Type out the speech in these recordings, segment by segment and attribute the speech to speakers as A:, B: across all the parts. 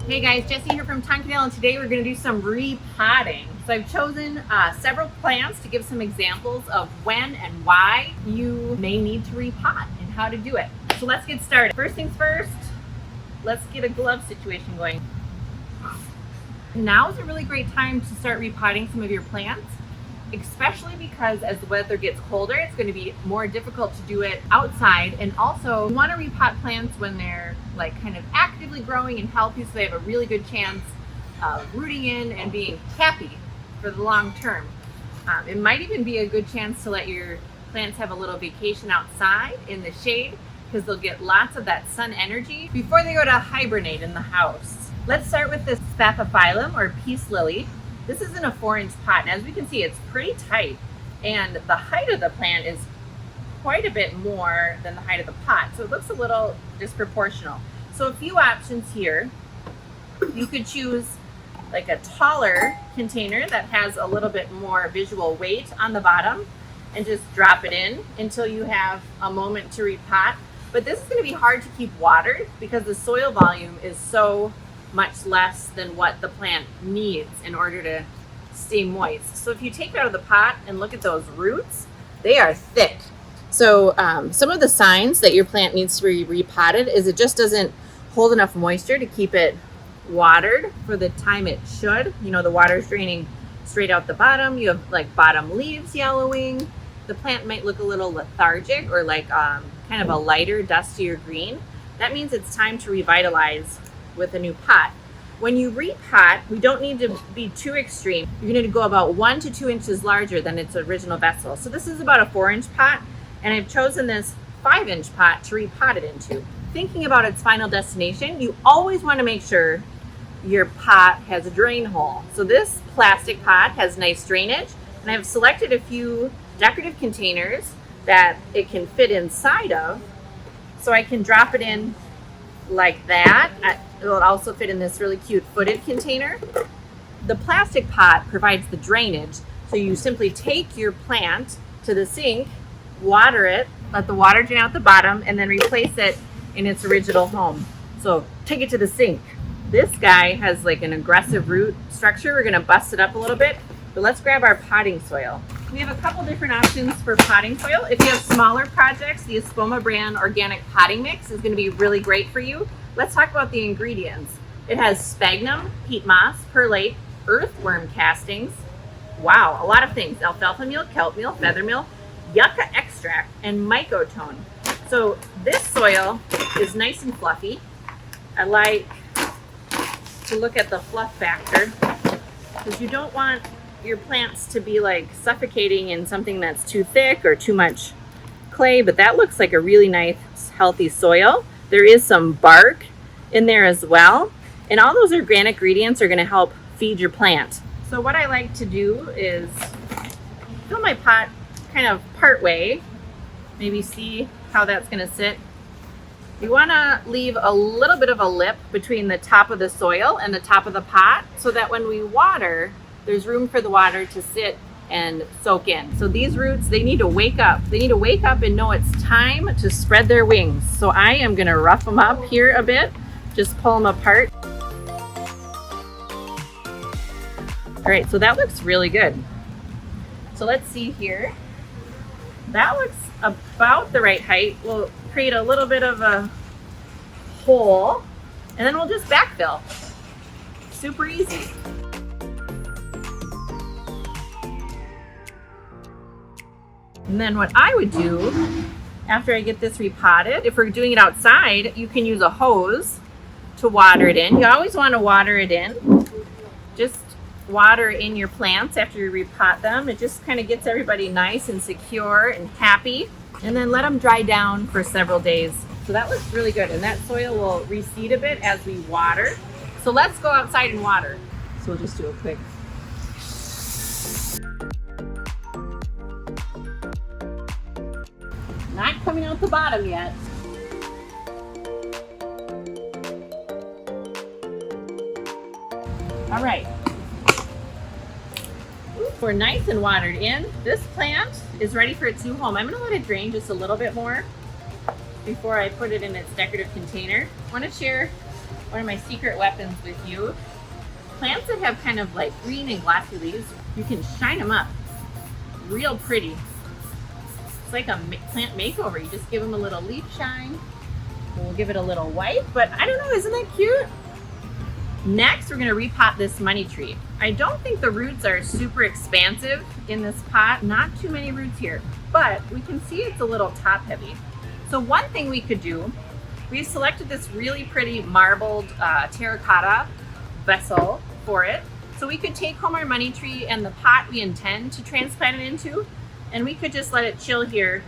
A: Hey guys, Jessie here from Tonkadale, and today we're going to do some repotting. So I've chosen several plants to give some examples of when and why you may need to repot and how to do it. So let's get started. First things first, let's get a glove situation going. Now is a really great time to start repotting some of your plants, especially because as the weather gets colder, it's going to be more difficult to do it outside. And also you want to repot plants when they're like kind of actively growing and healthy, so they have a really good chance of rooting in and being happy for the long term. It might even be a good chance to let your plants have a little vacation outside in the shade, because they'll get lots of that sun energy before they go to hibernate in the house. Let's start with this Spathiphyllum or peace lily. This is in a 4-inch pot, and as we can see, it's pretty tight, and the height of the plant is quite a bit more than the height of the pot, so it looks a little disproportional. So a few options here. You could choose like a taller container that has a little bit more visual weight on the bottom and just drop it in until you have a moment to repot. But this is going to be hard to keep watered because the soil volume is so much less than what the plant needs in order to stay moist. So if you take it out of the pot and look at those roots, they are thick. So some of the signs that your plant needs to be repotted is it just doesn't hold enough moisture to keep it watered for the time it should. You know, the water's draining straight out the bottom. You have like bottom leaves yellowing. The plant might look a little lethargic or like kind of a lighter, dustier green. That means it's time to revitalize with a new pot. When you repot, we don't need to be too extreme. You're going to go about 1 to 2 inches larger than its original vessel. So this is about a 4-inch pot, and I've chosen this 5-inch pot to repot it into. Thinking about its final destination, you always want to make sure your pot has a drain hole. So this plastic pot has nice drainage, and I've selected a few decorative containers that it can fit inside of, so I can drop it in like that. It'll also fit in this really cute footed container. The plastic pot provides the drainage, so you simply take your plant to the sink, water it, let the water drain out the bottom, and then replace it in its original home. So take it to the sink. This guy has like an aggressive root structure. We're going to bust it up a little bit, but let's grab our potting soil. We have a couple different options for potting soil. If you have smaller projects, the Espoma brand organic potting mix is going to be really great for you. Let's talk about the ingredients. It has sphagnum, peat moss, perlite, earthworm castings, wow, a lot of things, alfalfa meal, kelp meal, feather meal, yucca extract, and mycotone. So this soil is nice and fluffy. I like to look at the fluff factor because you don't want your plants to be like suffocating in something that's too thick or too much clay, but that looks like a really nice healthy soil. There is some bark in there as well, and all those organic ingredients are going to help feed your plant. So what I like to do is fill my pot kind of part way, maybe see how that's going to sit. You want to leave a little bit of a lip between the top of the soil and the top of the pot so that when we water, there's room for the water to sit and soak in. So these roots, they need to wake up. They need to wake up and know it's time to spread their wings. So I am going to rough them up here a bit, just pull them apart. All right, so that looks really good. So let's see here. That looks about the right height. We'll create a little bit of a hole, and then we'll just backfill. Super easy. And then what I would do after I get this repotted, if we're doing it outside, you can use a hose to water it in. You always want to water it in. Just water in your plants after you repot them. It just kind of gets everybody nice and secure and happy. And then let them dry down for several days. So that looks really good. And that soil will reseed a bit as we water. So let's go outside and water. So we'll just do a quick. Not coming out the bottom yet. All right. We're nice and watered in. This plant is ready for its new home. I'm going to let it drain just a little bit more before I put it in its decorative container. I want to share one of my secret weapons with you. Plants that have kind of like green and glossy leaves, you can shine them up real pretty. It's like a plant makeover. You just give them a little leaf shine. We'll give it a little wipe, but I don't know, isn't that cute? Next, we're gonna repot this money tree. I don't think the roots are super expansive in this pot. Not too many roots here, but we can see it's a little top heavy. So one thing we could do, we selected this really pretty marbled terracotta vessel for it. So we could take home our money tree and the pot we intend to transplant it into, and we could just let it chill here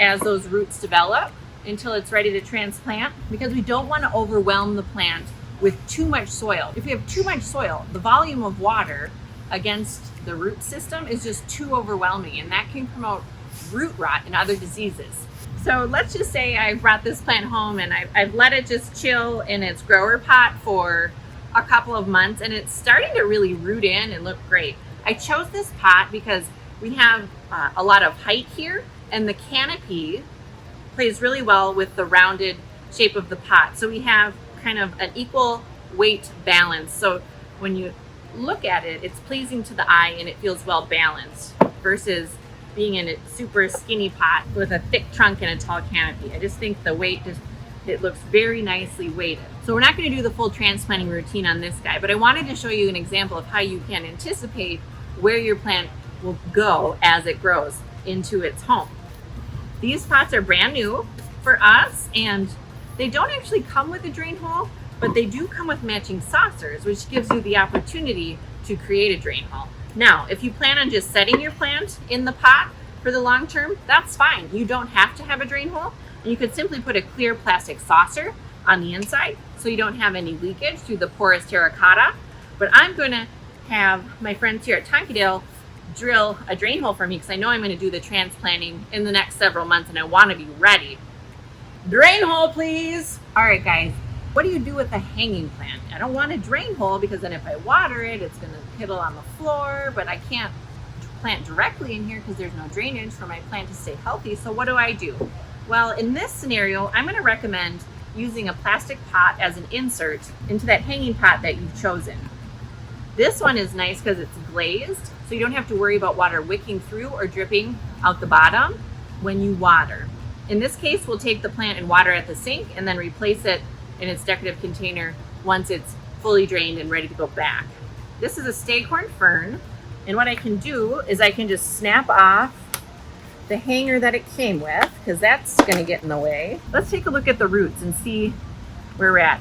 A: as those roots develop until it's ready to transplant, because we don't want to overwhelm the plant with too much soil. If we have too much soil, the volume of water against the root system is just too overwhelming, and that can promote root rot and other diseases. So let's just say I brought this plant home and I've let it just chill in its grower pot for a couple of months, and it's starting to really root in and look great. I chose this pot because we have a lot of height here, and the canopy plays really well with the rounded shape of the pot. So we have kind of an equal weight balance. So when you look at it, it's pleasing to the eye and it feels well balanced versus being in a super skinny pot with a thick trunk and a tall canopy. I just think the weight it looks very nicely weighted. So we're not going to do the full transplanting routine on this guy, but I wanted to show you an example of how you can anticipate where your plant will go as it grows into its home. These pots are brand new for us, and they don't actually come with a drain hole, but they do come with matching saucers, which gives you the opportunity to create a drain hole. Now, if you plan on just setting your plant in the pot for the long term, that's fine. You don't have to have a drain hole. And you could simply put a clear plastic saucer on the inside so you don't have any leakage through the porous terracotta. But I'm going to have my friends here at Tonkadale drill a drain hole for me, because I know I'm going to do the transplanting in the next several months and I want to be ready. Drain hole, please. All right, guys, what do you do with a hanging plant? I don't want a drain hole because then if I water it, it's going to piddle on the floor, but I can't plant directly in here because there's no drainage for my plant to stay healthy. So what do? Well, in this scenario, I'm going to recommend using a plastic pot as an insert into that hanging pot that you've chosen. This one is nice because it's glazed, so you don't have to worry about water wicking through or dripping out the bottom when you water. In this case, we'll take the plant and water at the sink and then replace it in its decorative container once it's fully drained and ready to go back. This is a staghorn fern, and what I can do is I can just snap off the hanger that it came with, because that's going to get in the way. Let's take a look at the roots and see where we're at.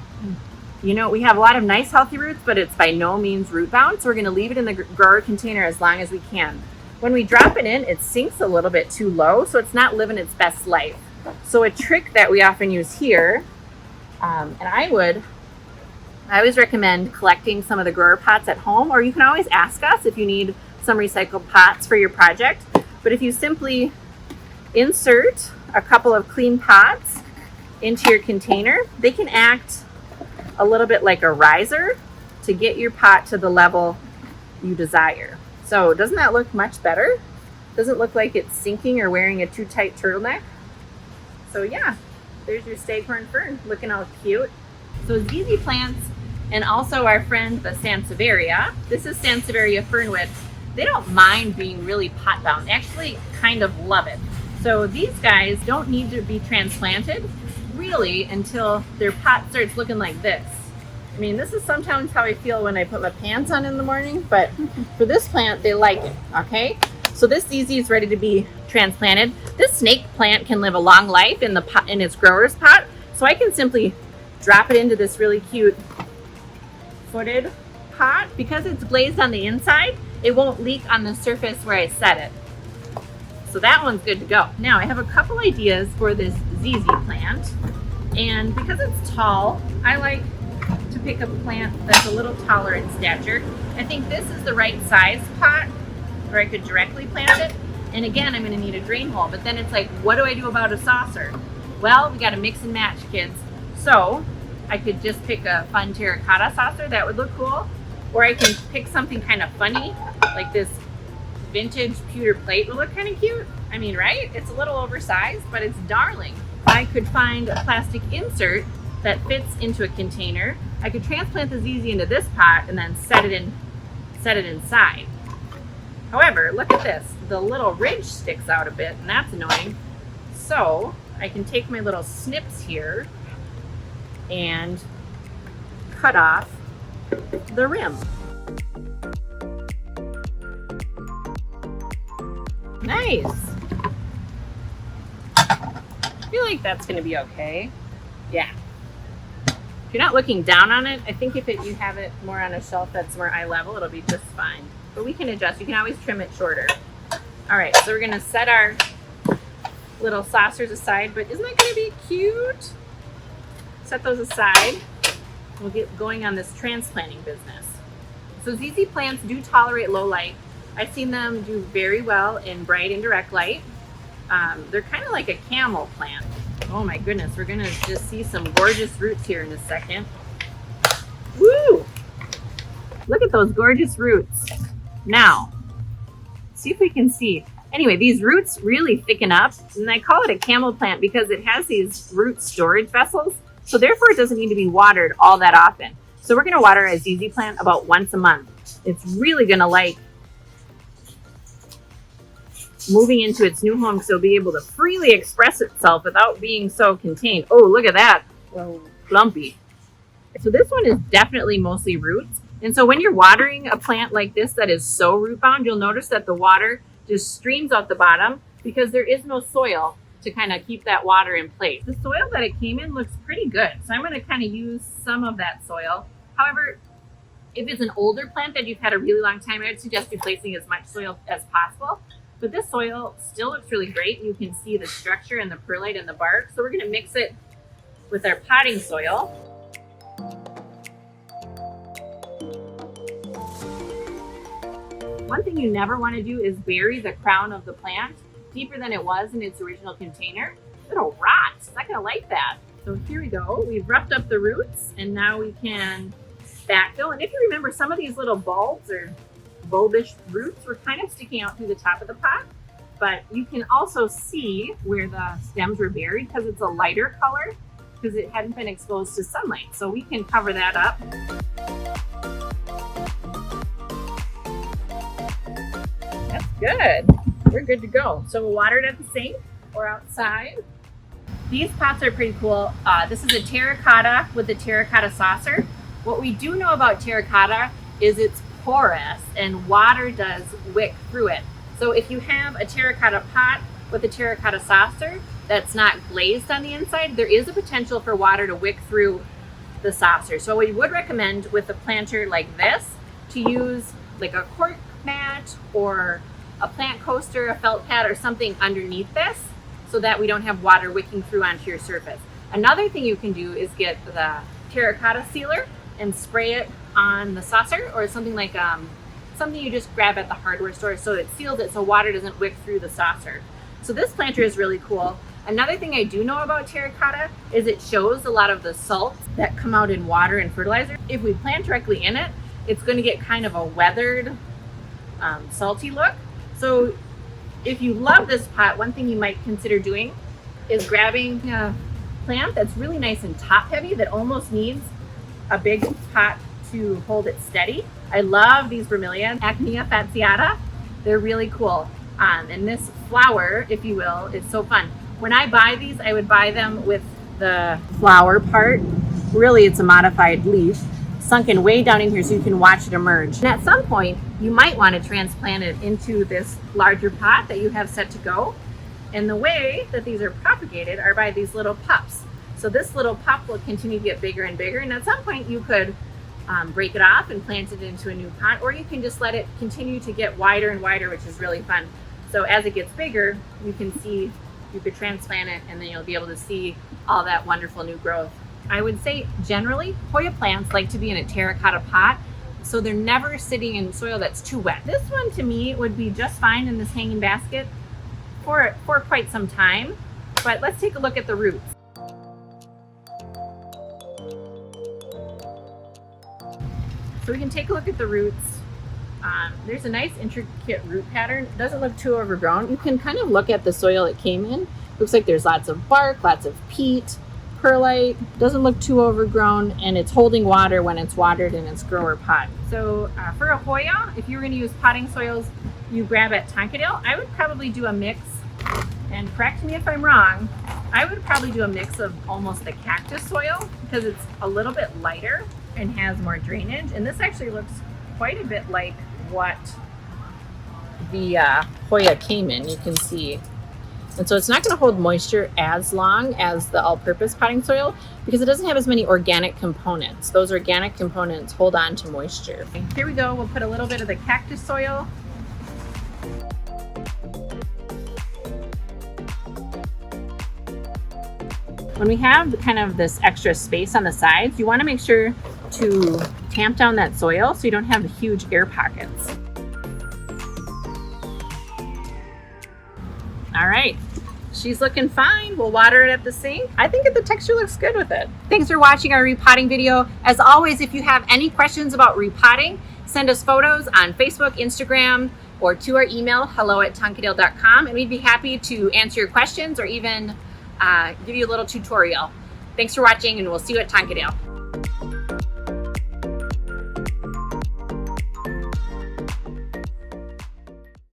A: You know, we have a lot of nice healthy roots, but it's by no means root bound, so we're going to leave it in the grower container as long as we can. When we drop it in, it sinks a little bit too low, so it's not living its best life. So a trick that we often use here, and I always recommend collecting some of the grower pots at home, or you can always ask us if you need some recycled pots for your project. But if you simply insert a couple of clean pots into your container, they can act a little bit like a riser to get your pot to the level you desire. So doesn't that look much better? Doesn't look like it's sinking or wearing a too tight turtleneck. So yeah, there's your staghorn fern looking all cute. So ZZ plants, and also our friend the Sansevieria. This is Sansevieria fernwood. They don't mind being really pot bound. They actually kind of love it. So these guys don't need to be transplanted really until their pot starts looking like this. I mean, this is sometimes how I feel when I put my pants on in the morning, but for this plant, they like it, okay? So this ZZ is ready to be transplanted. This snake plant can live a long life in the pot, in its grower's pot, so I can simply drop it into this really cute footed pot. Because it's glazed on the inside, it won't leak on the surface where I set it. So that one's good to go. Now I have a couple ideas for this ZZ plant, and because it's tall, I like to pick a plant that's a little taller in stature. I think this is the right size pot where I could directly plant it. And again, I'm going to need a drain hole, but then it's like, what do I do about a saucer? Well, we got to mix and match, kids. So I could just pick a fun terracotta saucer. That would look cool. Or I can pick something kind of funny, like this vintage pewter plate would look kind of cute. I mean, right? It's a little oversized, but it's darling. I could find a plastic insert that fits into a container. I could transplant this easy into this pot and then set it inside. However, look at this. The little ridge sticks out a bit, and that's annoying. So I can take my little snips here and cut off the rim. Nice. I feel like that's going to be okay. Yeah. If you're not looking down on it, I think if you have it more on a shelf that's more eye level, it'll be just fine. But we can adjust. You can always trim it shorter. All right, so we're going to set our little saucers aside, but isn't that going to be cute? Set those aside. We'll get going on this transplanting business. So ZZ plants do tolerate low light. I've seen them do very well in bright indirect light. They're kind of like a camel plant. Oh my goodness, we're gonna just see some gorgeous roots here in a second. Woo! Look at those gorgeous roots. Now, see if we can see. Anyway, these roots really thicken up, and I call it a camel plant because it has these root storage vessels, so therefore it doesn't need to be watered all that often. So we're gonna water a ZZ plant about once a month. It's really gonna like moving into its new home because it'll be able to freely express itself without being so contained. Oh, look at that. Whoa, clumpy. So this one is definitely mostly roots. And so when you're watering a plant like this that is so root bound, you'll notice that the water just streams out the bottom because there is no soil to kind of keep that water in place. The soil that it came in looks pretty good. So I'm going to kind of use some of that soil. However, if it's an older plant that you've had a really long time, I would suggest replacing as much soil as possible. But this soil still looks really great. You can see the structure and the perlite in the bark. So we're going to mix it with our potting soil. One thing you never want to do is bury the crown of the plant deeper than it was in its original container. It'll rot. It's not going to like that. So here we go. We've roughed up the roots, and now we can backfill. And if you remember, some of these little bulbs or bulbish roots were kind of sticking out through the top of the pot, but you can also see where the stems were buried because it's a lighter color because it hadn't been exposed to sunlight. So we can cover that up. That's good. We're good to go. So we'll water it at the sink or outside. These pots are pretty cool. This is a terracotta with a terracotta saucer. What we do know about terracotta is it's porous and water does wick through it. So if you have a terracotta pot with a terracotta saucer that's not glazed on the inside, there is a potential for water to wick through the saucer. So we would recommend with a planter like this to use like a cork mat or a plant coaster, a felt pad or something underneath this so that we don't have water wicking through onto your surface. Another thing you can do is get the terracotta sealer and spray it on the saucer or something like something you just grab at the hardware store so it seals it so water doesn't wick through the saucer. So this planter is really cool. Another thing I do know about terracotta is it shows a lot of the salts that come out in water and fertilizer. If we plant directly in it, it's going to get kind of a weathered, salty look. So if you love this pot, one thing you might consider doing is grabbing a plant that's really nice and top heavy that almost needs a big pot to hold it steady. I love these bromeliads, Acnea fasciata. They're really cool. And this flower, if you will, is so fun. When I buy these, I would buy them with the flower part. Really, it's a modified leaf sunken way down in here so you can watch it emerge. And at some point, you might want to transplant it into this larger pot that you have set to go. And the way that these are propagated are by these little pups. So this little pup will continue to get bigger and bigger. And at some point you could break it off and plant it into a new pot, or you can just let it continue to get wider and wider, which is really fun. So as it gets bigger, you can see, you could transplant it and then you'll be able to see all that wonderful new growth. I would say generally Hoya plants like to be in a terracotta pot, so they're never sitting in soil that's too wet. This one to me would be just fine in this hanging basket for quite some time. But let's take a look at the roots. So we can take a look at the roots. There's a nice intricate root pattern. It doesn't look too overgrown. You can kind of look at the soil it came in. Looks like there's lots of bark, lots of peat. perlite, doesn't look too overgrown, and it's holding water when it's watered in its grower pot. So for a Hoya, if you were going to use potting soils you grab at Tonkadale, I would probably do a mix, and correct me if I'm wrong, I would probably do a mix of almost the cactus soil because it's a little bit lighter and has more drainage. And this actually looks quite a bit like what the Hoya came in, you can see. And so it's not going to hold moisture as long as the all-purpose potting soil because it doesn't have as many organic components. Those organic components hold on to moisture. Here we go, we'll put a little bit of the cactus soil. When we have kind of this extra space on the sides, you want to make sure to tamp down that soil so you don't have huge air pockets. All right, she's looking fine. We'll water it at the sink. I think the texture looks good with it. Thanks for watching our repotting video. As always, if you have any questions about repotting, send us photos on Facebook, Instagram, or to our email, hello@tonkadale.com, and we'd be happy to answer your questions or even give you a little tutorial. Thanks for watching, and we'll see you at Tonkadale.